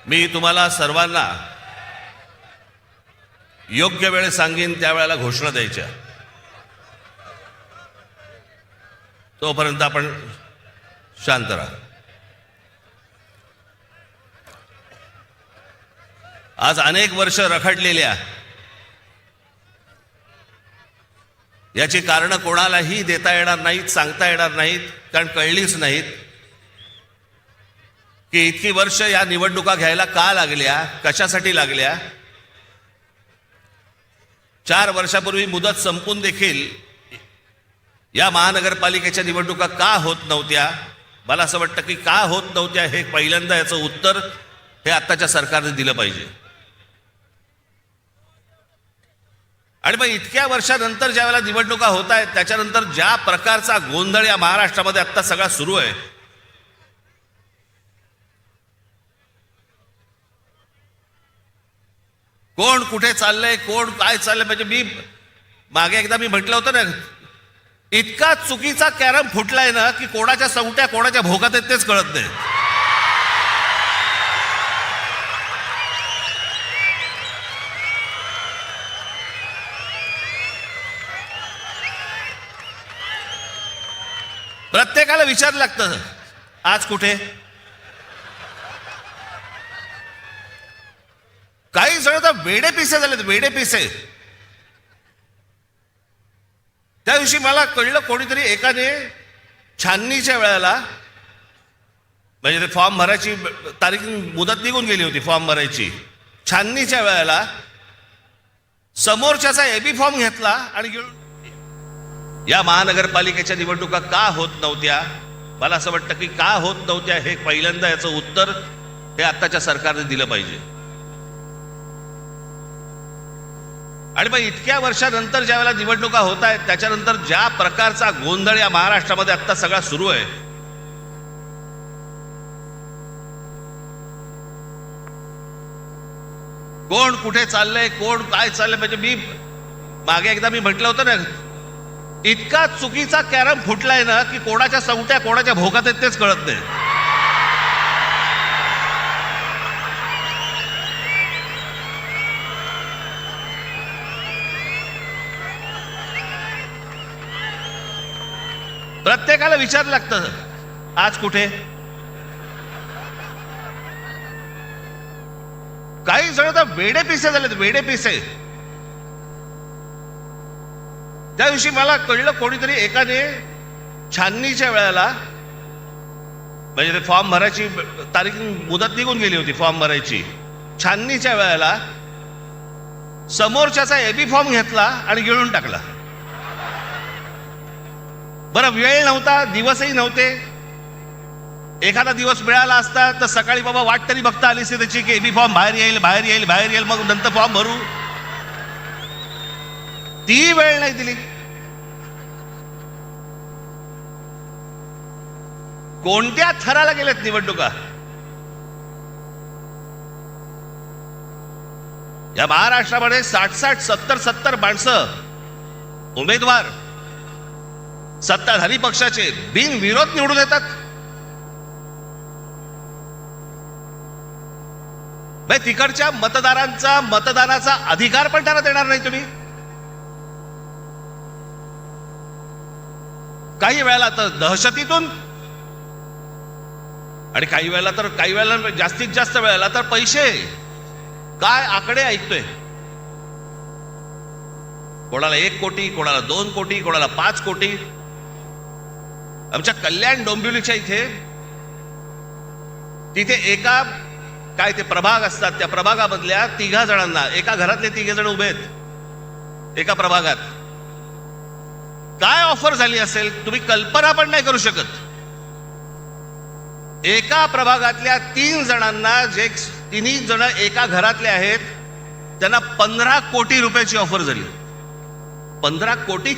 मी तुम्हाला सर्वांना योग्य वेळ सांगीन त्यावेळेला घोषणा द्यायच्या. तोपर्यंत आपण शांत राहा. आज अनेक वर्ष रखडलेल्या याची कारणं कोणालाही देता येणार नाहीत, सांगता येणार नाहीत, कारण कळलीच नाहीत की इतकी वर्ष या निवडणुका घ्यायला का लागल्या, कशासाठी लागल्या. 4 वर्षापूर्वी मुदत संपून देखील या महानगरपालिकेच्या निवडणुका का होत नव्हत्या. मला असं वाटतं की का होत नव्हत्या हे पहिल्यांदा याचं उत्तर हे आत्ताच्या सरकारने दिलं पाहिजे. आणि मग इतक्या वर्षानंतर ज्या वेळेला निवडणुका होत आहेत त्याच्यानंतर ज्या प्रकारचा गोंधळ या महाराष्ट्रामध्ये आत्ता सगळा सुरू आहे, कोण कुठे चाललंय, कोण काय चाललंय, म्हणजे मी मागे एकदा म्हटलं होतं ना, इतका चुकीचा कॅरम फुटलाय ना की कोणाच्या सवट्या कोणाच्या भोगात आहेत तेच कळत नाही. प्रत्येकाला विचारलं लागतं आज कुठे. काही जण तर वेडे पिसे झालेत, वेडे पिसे. त्या दिवशी मला कळलं, कोणीतरी एकाने छाननीच्या वेळेला, म्हणजे ते फॉर्म भरायची तारीख मुदत निघून गेली होती फॉर्म भरायची, छाननीच्या वेळेला समोरच्याचा एबी फॉर्म घेतला आणि घेऊन या महानगरपालिकेच्या निवडणुका का होत नव्हत्या. मला असं वाटतं की का होत नव्हत्या हे पहिल्यांदा याचं उत्तर हे आत्ताच्या सरकारने दिलं पाहिजे. आणि मग इतक्या वर्षानंतर ज्या वेळेला निवडणुका होत आहेत त्याच्यानंतर ज्या प्रकारचा गोंधळ या महाराष्ट्रामध्ये आत्ता सगळा सुरू आहे, कोण कुठे चाललंय, कोण काय चाललंय, म्हणजे मी मागे एकदा म्हटलं होतं ना, इतका चुकीचा कॅरम फुटलाय ना की कोणाच्या सवट्या कोणाच्या भोगात आहेत तेच कळत नाही. प्रत्येकाला विचारलं लागतं आज कुठे. काही जण तर वेडे पिसे झालेत, वेडे पिसे. त्या दिवशी मला कळलं, कोणीतरी एकाने छाननीच्या वेळेला, म्हणजे ते फॉर्म भरायची तारीख मुदत निघून गेली होती फॉर्म भरायची, छाननीच्या वेळेला समोरच्याचा एबी फॉर्म घेतला आणि गिळून टाकला. बरं, वेळ नव्हता, दिवसही नव्हते. एखादा दिवस मिळाला असता तर सकाळी बाबा वाट तरी बघता आली असते त्याची की एबी फॉर्म बाहेर येईल, बाहेर येईल, बाहेर येईल, मग नंतर फॉर्म भरू. ती वेळ नाही दिली. कोणत्या थराला गेलेत निवडणुका. या महाराष्ट्रामध्ये 60-60, 70-70 माणसं उमेदवार सत्ताधारी पक्षाचे बिनविरोध निवडून येतात. तिकडच्या मतदारांचा मतदानाचा अधिकार पण त्यांना देणार नाही तुम्ही. काही वेळेला तर दहशतीतून आणि काही वेळेला जास्तीत जास्त वेळेला तर पैसे. काय आकडे ऐकतोय. कोणाला 1 कोटी, कोणाला 2 कोटी, कोणाला 5 कोटी. आमच्या कल्याण डोंबिवलीच्या तिथे एका काय ते प्रभाग असतात, त्या प्रभागामधल्या 3 जणांना, एका घरातले 3 जण उभे आहेत एका प्रभागात. काय ऑफर झाली असेल तुम्ही कल्पना पण नाही करू शकत. एका प्रभागातल्या 3 जणांना, जे 3 जण एका घरातले आहेत, त्यांना 15 कोटी रुपयाची ऑफर झाली. 15 कोटी.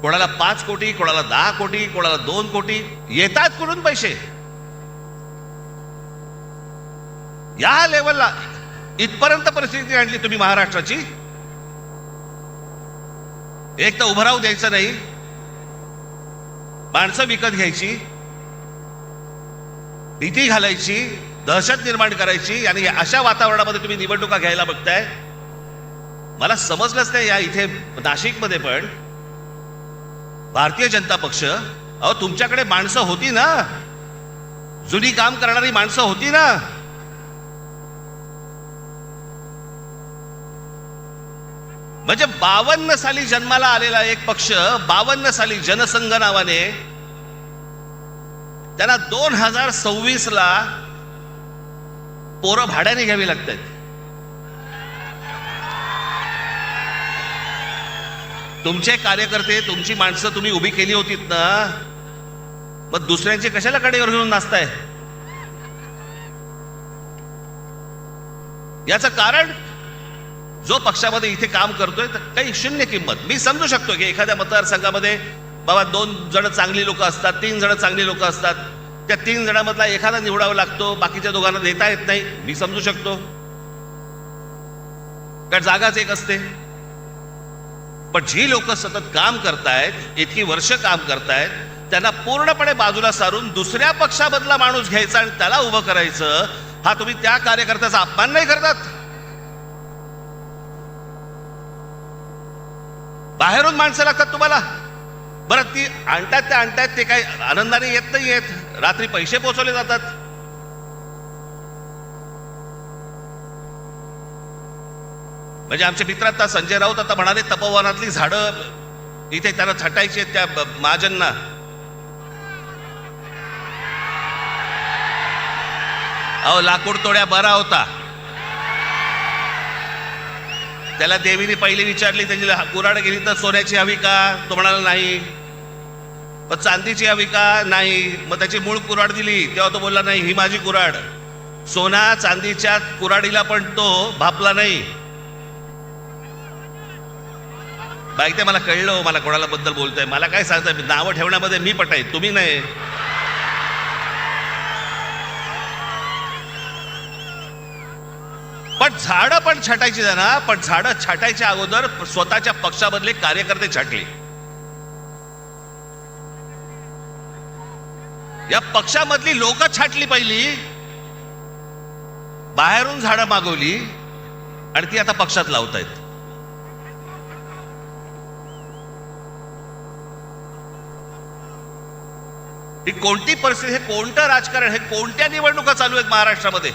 कोणाला 5 कोटी, कोणाला 10 कोटी, कोणाला 2 कोटी. येतात कुठून पैसे. या लेवलला इथपर्यंत परिस्थिती आणली तुम्ही महाराष्ट्राची. एक तर उभं राहू द्यायचं नाही, माणसं विकत घ्यायची, भीती घालायची, दहशत निर्माण करायची आणि अशा वातावरणामध्ये तुम्ही निवडणुका घ्यायला बघताय. मला समजलंच नाही. या इथे नाशिकमध्ये पण भारतीय जनता पक्ष, अहो तुमच्याकडे माणसं होती ना, जुनी काम करणारी माणसं होती ना. म्हणजे 52 साली जन्माला आलेला एक पक्ष, 52 साली जनसंघ नावाने, त्यांना 2026 ला पोरं भाड्याने घ्यावी लागतात. तुमचे कार्यकर्ते, तुमची माणसं तुम्ही उभी केली होतीत ना, मग दुसऱ्यांचे कशाला कडेवर घेऊन नाचताय? याचं कारण, जो पक्षामध्ये इथे काम करतोय तर काही शून्य किंमत. मी समजू शकतो की एखाद्या मतदारसंघामध्ये बाबा 2 जण चांगली लोक असतात, 3 जण चांगली लोक असतात, त्या 3 जणांमधला एखादा निवडावा लागतो, बाकीच्या दोघांना देता येत नाही. मी समजू शकतो, कारण जागाच एक असते. पण जी लोक सतत काम करतायत, इतकी वर्ष काम करतायत, त्यांना पूर्णपणे बाजूला सारून दुसऱ्या पक्षामधला माणूस घ्यायचा आणि त्याला उभं करायचं, हा तुम्ही त्या कार्यकर्त्याचा अपमान नाही करतात? बाहेरून माणसं लागतात तुम्हाला. बरं, ती आणतात ते काही आनंदाने येत नाही येत, रात्री पैसे पोचवले जातात. म्हणजे आमचे मित्र आता संजय राऊत आता म्हणाले तपोवनातली झाडं इथे त्यांना छटायची त्या महाजनना. अहो लाकूड तोड्या बरा होता. त्याला देवीने पहिली विचारली, त्याची कुऱ्हाड गेली तर सोन्याची हवी का? तो म्हणाला नाही. मग चांदीची हवी का? नाही. मग त्याची मूळ कुऱ्हाड दिली, तेव्हा तो बोलला नाही, ही माझी कुऱ्हाड. सोना चांदीच्या कुऱ्हाडीला पण तो भापला नाही. बाईक ते मला कळलं, मला कोणाला बद्दल बोलतोय. मला काय सांगताय, नावं ठेवण्यामध्ये मी पटाय, तुम्ही नाही. पण झाडं पण छाटायची ना, पण झाडं छाटायच्या अगोदर स्वतःच्या पक्षामधले कार्यकर्ते छाटले. या पक्षामधली लोक छाटली पहिली, बाहेरून झाडं मागवली आणि ती आता पक्षात लावतायत. ही कोणती परिस्थिती, हे कोणतं राजकारण, हे कोणत्या निवडणुका चालू आहेत महाराष्ट्रामध्ये?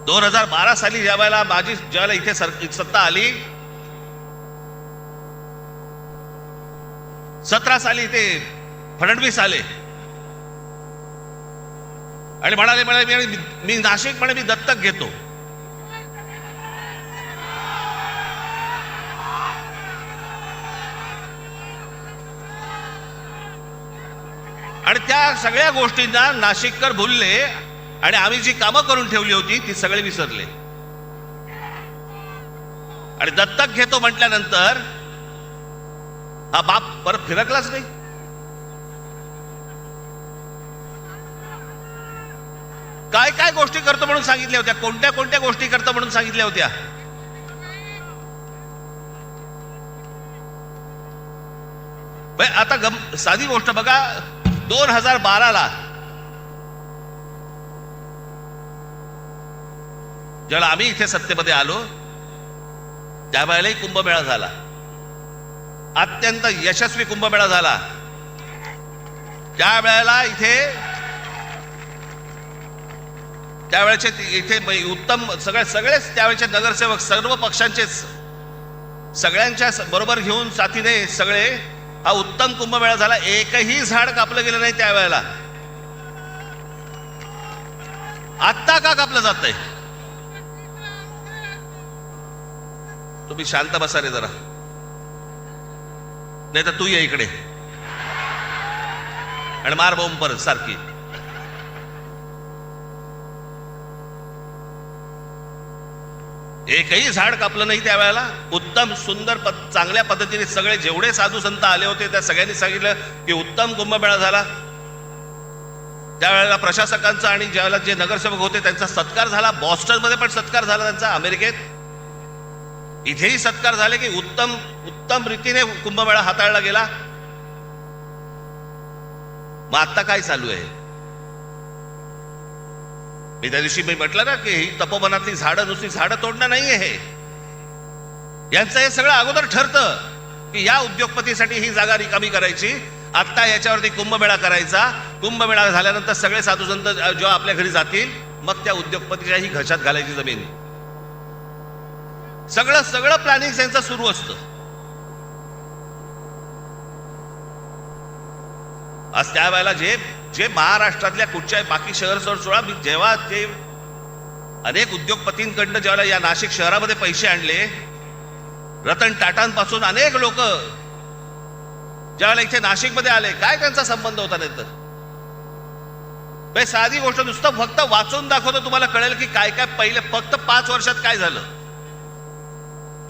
दोन 2012 साली ज्यावेळेला ज्यावेळेला इथे सत्ता आली, 17 साली इथे फडणवीस आले आणि म्हणाले मी नाशिक मी दत्तक घेतो. आणि त्या सगळ्या गोष्टींना नाशिककर भुलले आणि आम्ही जी कामं करून ठेवली होती ती सगळे विसरले. आणि दत्तक घेतो म्हटल्यानंतर हा बाप परत फिरकलाच नाही. काय काय गोष्टी करतो म्हणून सांगितल्या होत्या, कोणत्या कोणत्या गोष्टी करतो म्हणून सांगितल्या होत्या. आता साधी गोष्ट बघा, 2012ला ज्यावेळेला आम्ही इथे सत्तेमध्ये आलो त्यावेळेलाही कुंभमेळा झाला, अत्यंत यशस्वी कुंभमेळा झाला. त्यावेळेला त्यावेळेचे इथे उत्तम सगळेच त्यावेळेचे नगरसेवक सर्व पक्षांचे सगळ्यांच्या बरोबर घेऊन साथीने सगळे हा उत्तम कुंभमेळा झाला. एकही झाड कापलं गेलं नाही त्यावेळेला. आत्ता का कापलं जातंय? तुम्ही शांत बसा रे जरा, नाही तर तू ये इकडे आणि मार बोंब परत सारखी. एकही झाड कापलं नाही त्यावेळेला. उत्तम सुंदर चांगल्या पद्धतीने सगळे जेवढे साधू संत आले होते त्या सगळ्यांनी सांगितलं की उत्तम कुंभमेळा झाला. त्यावेळेला प्रशासकांचा आणि ज्यावेळेला जे नगरसेवक होते त्यांचा सत्कार झाला. बॉस्टन मध्ये पण सत्कार झाला त्यांचा, अमेरिकेत. इथेही सत्कार झाले की उत्तम रीतीने कुंभमेळा हाताळला गेला. मग आता काय चालू आहे? मी त्या दिवशी मी म्हटलं ना की ही तपोवनातली झाडं नुसती झाडं तोडणं नाहीये हे. यांचं हे सगळं अगोदर ठरतं की या उद्योगपतीसाठी ही जागा रिकामी करायची, आता याच्यावरती कुंभमेळा करायचा, कुंभमेळा झाल्यानंतर सगळे साधू संत जेव्हा आपल्या घरी जातील मग त्या उद्योगपतीच्याही घशात घालायची जमीन. सगळं सगळं प्लॅनिंग त्यांचं सुरू असतं. आज त्यावेळेला जे जे महाराष्ट्रातल्या कुठच्या बाकी शहर सोडा, मी जेव्हा जे अनेक उद्योगपतींकडनं जेव्हा या नाशिक शहरामध्ये पैसे आणले, रतन टाटांपासून अनेक लोक ज्यावेळेला इथे नाशिकमध्ये आले, काय त्यांचा संबंध होता? नाही तर साधी गोष्ट नुसतं फक्त वाचून दाखवतो, तुम्हाला कळेल की काय काय पहिले फक्त 5 वर्षात काय झालं.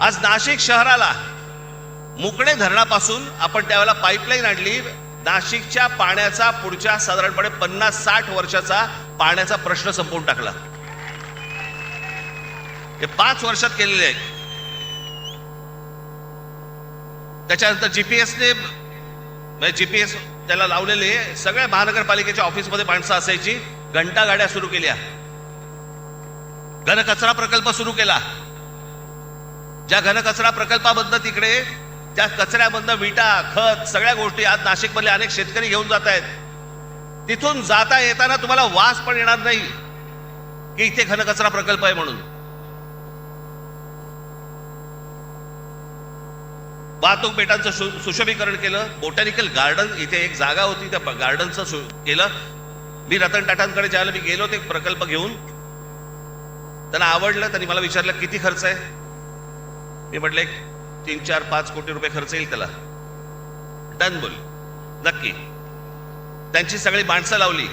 आज नाशिक शहराला मुकणे धरणापासून आपण त्यावेळेला पाईपलाईन आणली. नाशिकच्या पाण्याचा पुढच्या साधारणपणे 50-60 वर्षाचा पाण्याचा प्रश्न संपवून टाकला. हे 5 वर्षात केलेले आहे. त्याच्यानंतर जीपीएस त्याला लावलेले सगळ्या महानगरपालिकेच्या ऑफिसमध्ये माणसं असायची. घंटा गाड्या सुरू केल्या, घनकचरा प्रकल्प सुरू केला. ज्या घनकचरा प्रकल्पाबद्दल तिकडे त्या कचऱ्यामधनं विटा, खत, सगळ्या गोष्टी आज नाशिकमधले अनेक शेतकरी घेऊन जात आहेत. तिथून जाता येताना तुम्हाला वास पण येणार नाही की इथे घनकचरा प्रकल्प आहे म्हणून. वाहतूक पेटांचं सुशोभीकरण केलं. बोटॅनिकल गार्डन इथे एक जागा होती, त्या गार्डनचं केलं. मी रतन टाटांकडे ज्यावेळेला मी गेलो ते प्रकल्प घेऊन, त्यांना आवडलं. त्यांनी मला विचारलं किती खर्च आहे. मी म्हटलं 3-4-5 कोटी रुपये खर्च येईल त्याला. डन बोल, नक्की. त्यांची सगळी माणसं लावली,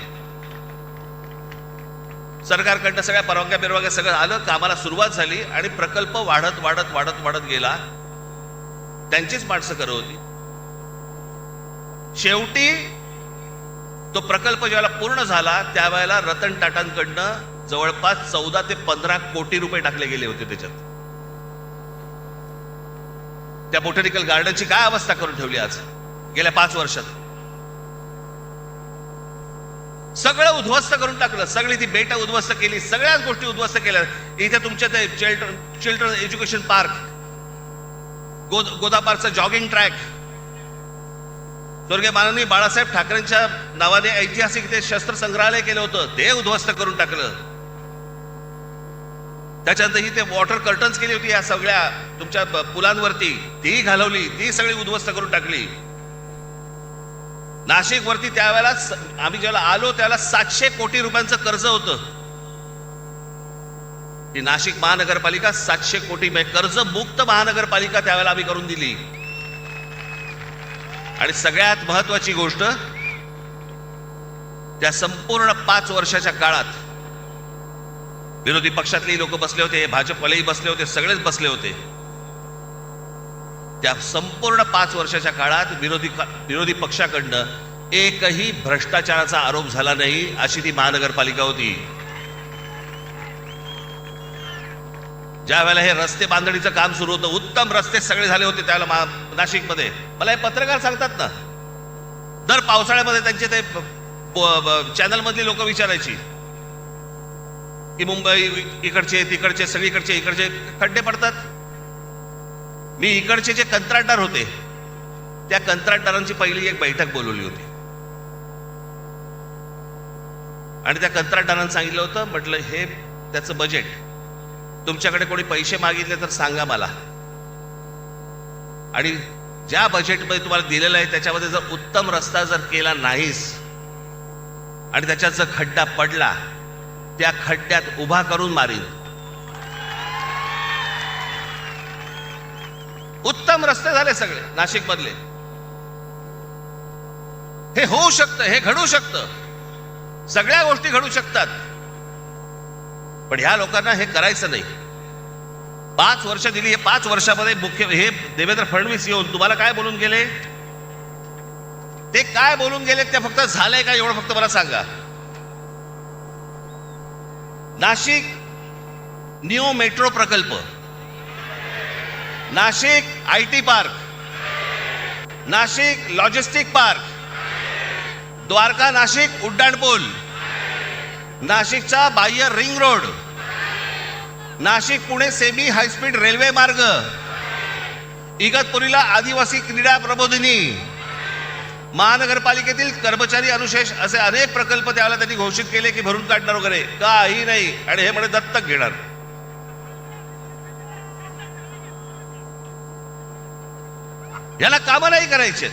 सरकारकडनं सगळ्या परवानग्या सगळं आलं, कामाला सुरुवात झाली आणि प्रकल्प वाढत वाढत वाढत वाढत गेला. त्यांचीच माणसं करत होती. शेवटी तो प्रकल्प ज्यावेळेला पूर्ण झाला त्यावेळेला रतन टाटांकडनं जवळपास 14 ते 15 कोटी रुपये टाकले गेले होते त्याच्यात. त्या बोटॅनिकल गार्डनची काय अवस्था करून ठेवली आज गेल्या 5 वर्षात. सगळं उद्ध्वस्त करून टाकलं. सगळी ती बेट उद्ध्वस्त केली, सगळ्याच गोष्टी उद्ध्वस्त केल्या. इथे तुमच्या ते चिल्ड्रन एज्युकेशन पार्क, गोदापारचं जॉगिंग ट्रॅक, स्वर्गीय माननीय बाळासाहेब ठाकरेंच्या नावाने ऐतिहासिक ते शस्त्र संग्रहालय केलं होतं, ते उद्ध्वस्त करून टाकलं. त्याच्यानंतर ही ते वॉटर कर्टन्स केली होती या सगळ्या तुमच्या पुलांवरती, ती घालवली, ती सगळी उद्ध्वस्त करून टाकली. नाशिक वरती त्यावेळेला आम्ही जेव्हा आलो त्यावेळेला 700 कोटी रुपयांचं कर्ज होतं. ही नाशिक महानगरपालिका 700 कोटी कर्ज मुक्त महानगरपालिका त्यावेळेला आम्ही करून दिली. आणि सगळ्यात महत्वाची गोष्ट, त्या संपूर्ण 5 वर्षाच्या काळात विरोधी पक्षातले लोक बसले होते, भाजपवालेही बसले होते, सगळेच बसले होते. त्या संपूर्ण 5 वर्षाच्या काळात विरोधी पक्षाकडनं एकही भ्रष्टाचाराचा आरोप झाला नाही, अशी ती महानगरपालिका होती. ज्या वेळेला हे रस्ते बांधणीचं काम सुरू होतं, उत्तम रस्ते सगळे झाले होते त्यावेळेला नाशिकमध्ये. मला हे पत्रकार सांगतात ना, दर पावसाळ्यामध्ये त्यांचे ते चॅनल मधली लोक विचारायची की मुंबई इकडचे तिकडचे सगळीकडचे इकडचे खड्डे पडतात. मी इकडचे जे कंत्राटदार होते त्या कंत्राटदारांची पहिली एक बैठक बोलवली होती आणि त्या कंत्राटदारांना सांगितलं होतं, म्हटलं हे त्याचं बजेट, तुमच्याकडे कोणी पैसे मागितले तर सांगा मला, आणि ज्या बजेटमध्ये तुम्हाला दिलेलं आहे त्याच्यामध्ये जर उत्तम रस्ता जर केला नाहीस आणि त्याच्यात जर खड्डा पडला, त्या खड्ड्यात उभा करून मारीन. उत्तम रस्ते झाले सगळे नाशिक मधले. हे होऊ शकतं, हे घडू शकतं, सगळ्या गोष्टी घडू शकतात. पण ह्या लोकांना हे करायचं नाही. 5 वर्ष दिली, हे 5 वर्षामध्ये हे देवेंद्र फडणवीस येऊन तुम्हाला काय बोलून गेले, ते काय बोलून गेले ते फक्त झालंय का एवढं फक्त मला सांगा. नाशिक निओ मेट्रो प्रकल्प, Nashik IT park, Nashik logistic park, Dwarka Nashik उड्डाणपूल, नाशिकचा बाह्य ring road, Nashik Pune semi high speed railway मार्ग, इगतपुरीला आदिवासी क्रीडा प्रबोधिनी, महानगरपालिकेतील कर्मचारी अनुशेष असे अनेक प्रकल्प त्यावेळेला त्यांनी घोषित केले की भरून काढणार वगैरे काही नाही. आणि हे म्हणे दत्तक घेणार. याला कामं नाही करायचे.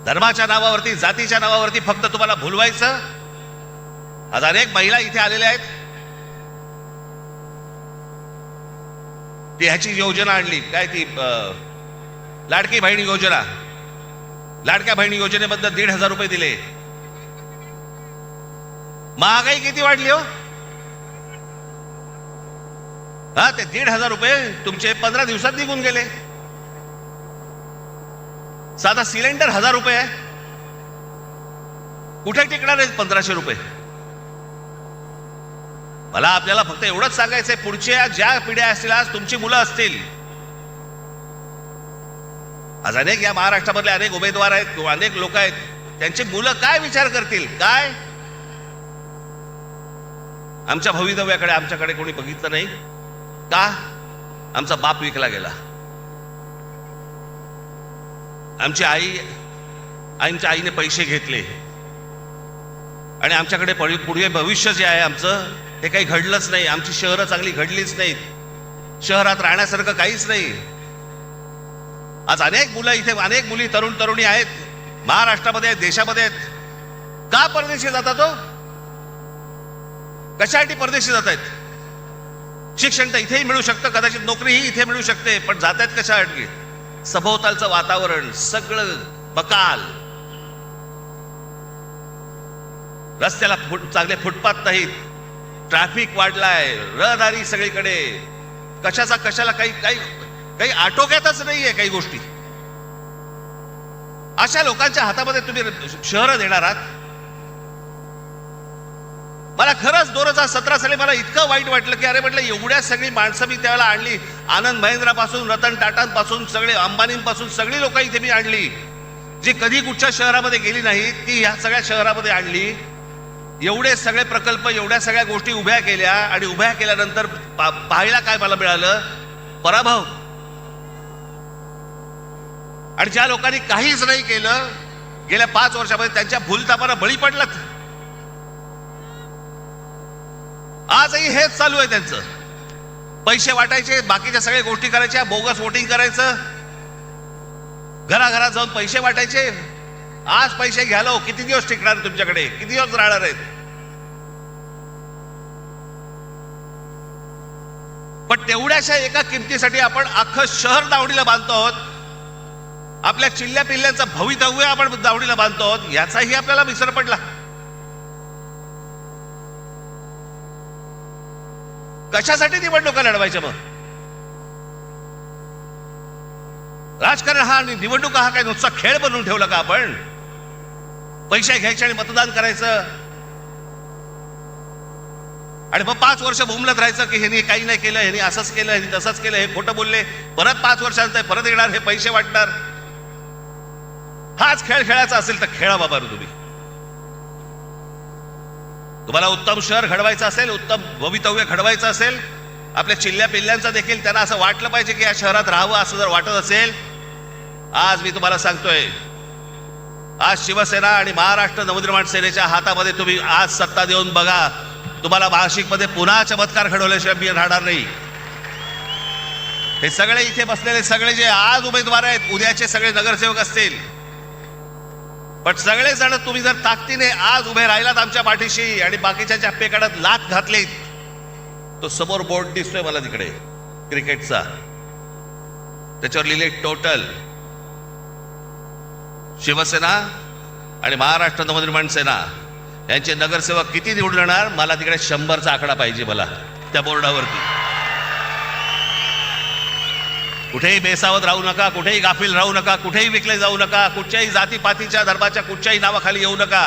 धर्माच्या नावावरती, जातीच्या नावावरती फक्त तुम्हाला भुलवायचं. आज अनेक महिला इथे आलेल्या आहेत. ती ह्याची योजना आणली, काय ती लाडकी बहिणी योजना. लाडक्या बहिणी योजनेबद्दल 1,500 रुपये दिले. महागाई किती वाढली हो. हा, ते 1,500 रुपये तुमचे 15 दिवसात निघून गेले. साधा सिलेंडर 1,000 रुपये आहे. कुठे टिकणार आहेत 1,500 रुपये. मला आपल्याला फक्त एवढंच सांगायचंय, पुढच्या ज्या पिढ्या असतील, आज तुमची मुलं असतील, आज अनेक या महाराष्ट्रामधले अनेक उमेदवार आहेत किंवा अनेक लोक आहेत, त्यांची मुलं काय विचार करतील. काय आमच्या भवितव्याकडे आमच्याकडे कोणी बघितलं नाही का. आमचा बाप विकला गेला. आमच्या आईने पैसे घेतले आणि आमच्याकडे पुढे भविष्य जे आहे आमचं, हे काही घडलंच नाही. आमची शहरं चांगली घडलीच नाहीत. शहरात राहण्यासारखं काहीच नाही. आज अनेक मुलं इथे, अनेक मुली, तरुण तरुणी आहेत, महाराष्ट्रामध्ये आहेत, देशामध्ये आहेत. का परदेशी जातात हो. कशासाठी परदेशी जात आहेत. शिक्षण तर इथेही मिळू शकतं, कदाचित नोकरीही इथे मिळू शकते, पण जात आहेत कशासाठी. सभोवतालचं वातावरण सगळं बकाल, रस्त्याला चांगले फुटपाथ नाहीत, ट्रॅफिक वाढलाय, रहदारी सगळीकडे, कशाला काही आटोक्यातच नाहीये काही गोष्टी. अशा लोकांच्या हातामध्ये तुम्ही शहरं देणार आहात. मला खरंच 2017 साली मला इतकं वाईट वाटलं की अरे म्हटलं, एवढ्या सगळी माणसं मी त्यावेळेला आणली. आनंद महिंद्रापासून, रतन टाटांपासून, सगळे अंबानींपासून सगळी लोक इथे मी आणली, जी कधी कुठच्या शहरामध्ये गेली नाही, ती ह्या सगळ्या शहरामध्ये आणली. एवढे सगळे प्रकल्प, एवढ्या सगळ्या गोष्टी उभ्या केल्या आणि उभ्या केल्यानंतर पाहायला काय मला मिळालं. पराभव. आणि ज्या लोकांनी काहीच नाही केलं गेल्या 5 वर्षामध्ये, त्यांच्या भूलथापाला बळी पडलात. आजही हेच चालू आहे त्यांचं. पैसे वाटायचे, बाकीच्या सगळ्या गोष्टी करायच्या, बोगस वोटिंग करायचं, घराघरात जाऊन पैसे वाटायचे. आज पैसे घ्यालो, किती दिवस टिकणार तुमच्याकडे, किती दिवस राहणार आहेत. पण तेवढ्याशा एका किमतीसाठी आपण अख्खं शहर दावडीला बांधतो आहोत. आपल्या चिल्ल्या पिल्ल्यांचं भवितव्य आपण दावडीला बांधतो आहोत. याचाही आपल्याला विसर पडला. कशासाठी निवडणुका लढवायच्या मग. राजकारण हा, निवडणुका हा काय नुसता खेळ बनवून ठेवला का आपण. पैसे घ्यायचे आणि मतदान करायचं आणि मग 5 वर्ष बोंबलत राहायचं की ह्यांनी काही नाही केलं, ह्यांनी असंच केलं, ह्यांनी तसंच केलं, हे खोटं बोलले. परत 5 वर्षांत परत येणार, हे पैसे वाटणार. हाच खेळ खेळायचा असेल तर खेळा बाबा तुम्ही. तुम्हाला उत्तम शहर घडवायचं असेल, उत्तम भवितव्य घडवायचं असेल, आपल्या चिल्ल्या पिल्ल्यांचं देखील त्यांना असं वाटलं पाहिजे की या शहरात राहावं, असं जर वाटत असेल, आज मी तुम्हाला सांगतोय, आज शिवसेना आणि महाराष्ट्र नवनिर्माण सेनेच्या हातामध्ये तुम्ही आज सत्ता देऊन बघा. तुम्हाला नाशिकमध्ये पुन्हा चमत्कार घडवल्याशिवाय मी राहणार नाही. हे सगळे इथे बसलेले सगळे जे आज उमेदवार आहेत, उद्याचे सगळे नगरसेवक असतील, पण सगळे जण तुम्ही जर ताकदीने आज उभे राहिलात आमच्या पाठीशी आणि बाकीच्या हप्पेकडत लाथ घातली, तो समोर बोर्ड दिसतोय मला तिकडे क्रिकेटचा, त्याच्यावर लिहिले टोटल. शिवसेना आणि महाराष्ट्र नवनिर्माण सेना यांचे नगरसेवक किती निवडून येणार, मला तिकडे 100चा आकडा पाहिजे मला त्या बोर्डावरती. कुठेही बेसावत राहू नका, कुठेही गाफील राहू नका, कुठेही विकले जाऊ नका, कुठच्याही जातीपातीच्या धर्माच्या कुठच्याही नावाखाली येऊ नका.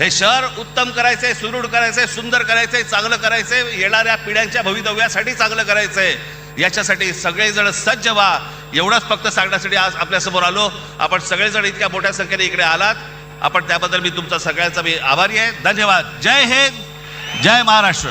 हे शहर उत्तम करायचंय, सुदृढ करायचंय, सुंदर करायचंय, चांगलं करायचंय, येणाऱ्या पिढ्यांच्या भवितव्यासाठी चांगलं करायचंय. याच्यासाठी सगळेजण सज्ज व्हा. एवढंच फक्त सांगण्यासाठी आज आपल्यासमोर आलो. आपण सगळेजण इतक्या मोठ्या संख्येने इकडे आलात, आपण त्याबद्दल मी तुमचा सगळ्यांचा मी आभारी आहे. धन्यवाद. जय हिंद, जय महाराष्ट्र.